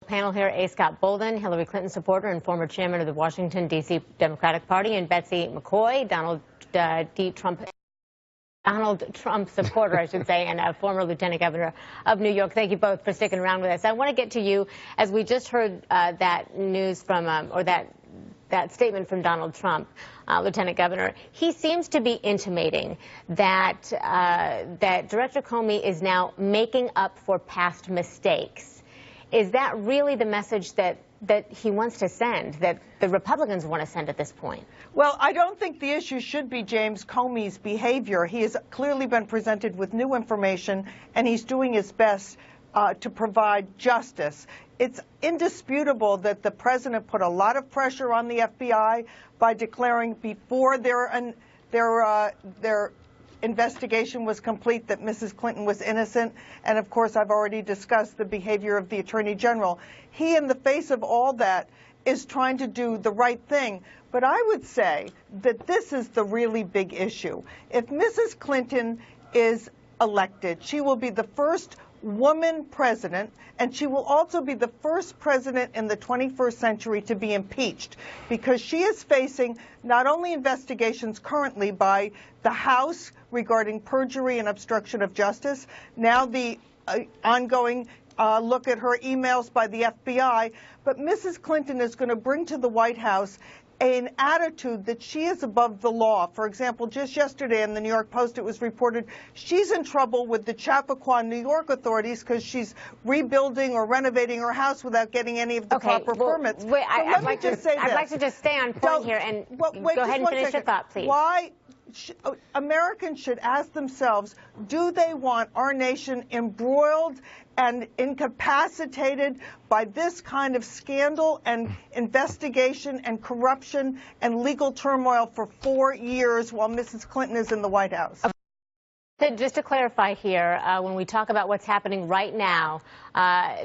Panel here, A. Scott Bolden, Hillary Clinton supporter and former chairman of the Washington, D.C. Democratic Party, and Betsy McCoy, Donald Trump supporter, I should say, and a former lieutenant governor of New York. Thank you both for sticking around with us. I want to get to you, as we just heard that news from, or that statement from Donald Trump, Lieutenant Governor. He seems to be intimating that that Director Comey is now making up for past mistakes. Is that really the message that he wants to send, that the Republicans want to send at this point? Well, I don't think the issue should be James Comey's behavior. He has clearly been presented with new information, and he's doing his best to provide justice. It's indisputable that the president put a lot of pressure on the FBI by declaring before their investigation was complete that Mrs. Clinton was innocent. And of course, I've already discussed the behavior of the Attorney General. He, in the face of all that, is trying to do the right thing. But I would say that this is the really big issue. If Mrs. Clinton is elected, she will be the first woman president, and she will also be the first president in the 21st century to be impeached, because she is facing not only investigations currently by the House regarding perjury and obstruction of justice, now the ongoing look at her emails by the FBI, but Mrs. Clinton is going to bring to the White House an attitude that she is above the law. For example, just yesterday in the New York Post, it was reported she's in trouble with the Chappaqua, New York authorities because she's rebuilding or renovating her house without getting any of the proper permits. Wait, I'd like to just stay on point here and go ahead and finish your thought, please. Why Americans should ask themselves, do they want our nation embroiled and incapacitated by this kind of scandal and investigation and corruption and legal turmoil for 4 years while Mrs. Clinton is in the White House? Just to clarify here, when we talk about what's happening right now,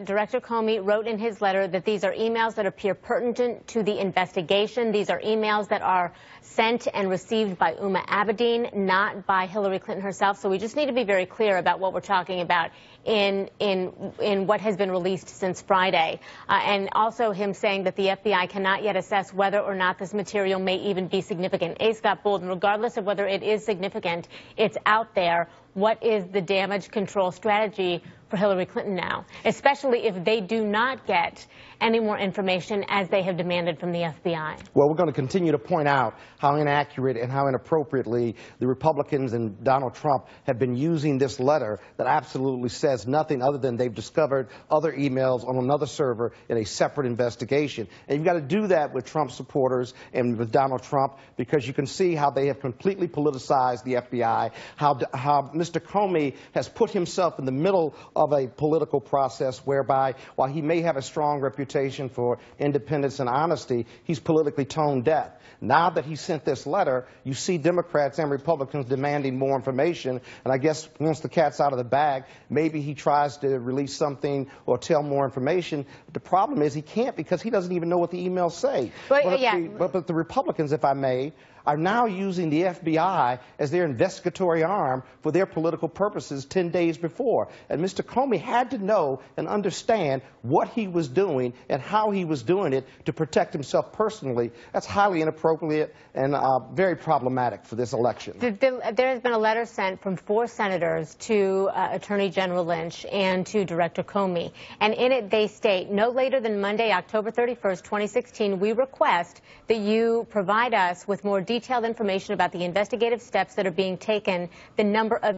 Director Comey wrote in his letter that these are emails that appear pertinent to the investigation. These are emails that are sent and received by Uma Abedin, not by Hillary Clinton herself. So we just need to be very clear about what we're talking about in what has been released since Friday. And also him saying that the FBI cannot yet assess whether or not this material may even be significant. A. Scott Bolden, regardless of whether it is significant, it's out there. What is the damage control strategy for Hillary Clinton now, especially if they do not get any more information as they have demanded from the FBI? Well, we're going to continue to point out how inaccurate and how inappropriately the Republicans and Donald Trump have been using this letter that absolutely says nothing other than they've discovered other emails on another server in a separate investigation. And you've got to do that with Trump supporters and with Donald Trump, because you can see how they have completely politicized the FBI, how Mr. Comey has put himself in the middle of a political process whereby, while he may have a strong reputation for independence and honesty, he's politically tone deaf. Now that he sent this letter, you see Democrats and Republicans demanding more information, and I guess once the cat's out of the bag, maybe he tries to release something or tell more information. The problem is he can't, because he doesn't even know what the emails say. But the Republicans, if I may, are now using the FBI as their investigatory arm for their political purposes 10 days before. And Mr. Comey had to know and understand what he was doing and how he was doing it to protect himself personally. That's highly inappropriate and very problematic for this election. There has been a letter sent from 4 senators to Attorney General Lynch and to Director Comey. And in it they state, no later than Monday, October 31st, 2016, we request that you provide us with more detailed information about the investigative steps that are being taken, the number of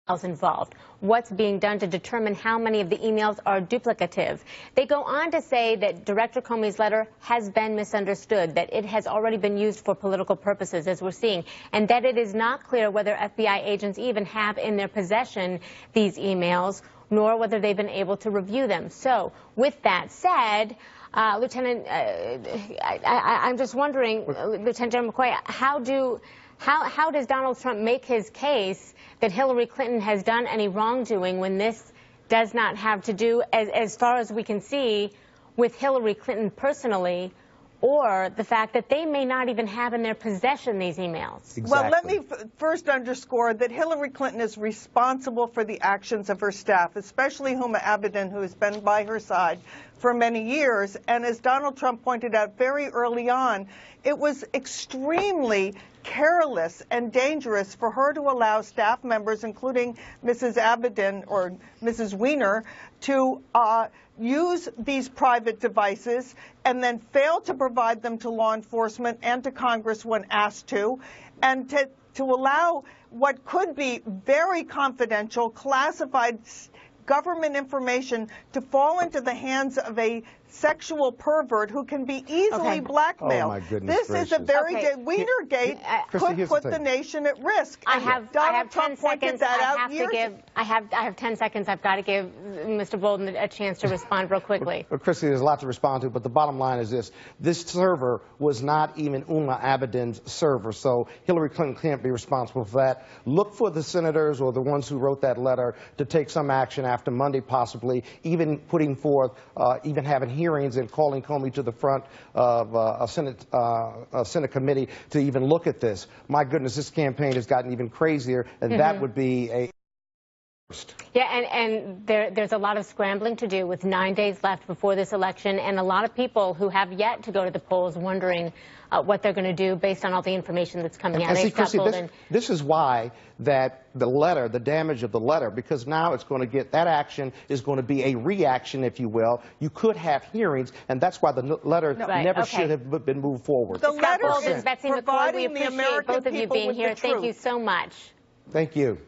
emails involved, what's being done to determine how many of the emails are duplicative. They go on to say that Director Comey's letter has been misunderstood, that it has already been used for political purposes, as we're seeing, and that it is not clear whether FBI agents even have in their possession these emails, nor whether they've been able to review them. So, with that said, Lieutenant, I'm just wondering, Lieutenant General McCoy, how does Donald Trump make his case that Hillary Clinton has done any wrongdoing when this does not have to do, as far as we can see, with Hillary Clinton personally, or the fact that they may not even have in their possession these emails? Exactly. Well, let me first underscore that Hillary Clinton is responsible for the actions of her staff, especially Uma Abedin, who has been by her side for many years. And as Donald Trump pointed out very early on, it was extremely careless and dangerous for her to allow staff members, including Mrs. Abedin or Mrs. Weiner, to use these private devices and then fail to provide them to law enforcement and to Congress when asked to, and to allow what could be very confidential, classified government information to fall into the hands of a sexual pervert who can be easily blackmailed. Oh, my goodness This is a very Wienergate could put the nation at risk. I have 10 seconds. I have 10 seconds. I've got to give Mr. Bolden a chance to respond real quickly. Well, Christy, there's a lot to respond to, but the bottom line is this. This server was not even Uma Abedin's server, so Hillary Clinton can't be responsible for that. Look for the senators or the ones who wrote that letter to take some action after Monday, possibly, even putting forth, even having hearings and calling Comey to the front of a Senate committee to even look at this. My goodness, this campaign has gotten even crazier, and that would be a... Yeah, and there's a lot of scrambling to do with 9 days left before this election, and a lot of people who have yet to go to the polls wondering what they're going to do based on all the information that's coming out. And see, Chrissy, this is why that the letter, the damage of the letter, because now it's going to get, that action is going to be a reaction, if you will. You could have hearings, and that's why the letter never should have been moved forward. The letter is Betsy McCoy, we appreciate both of you being here. Thank you so much. Thank you.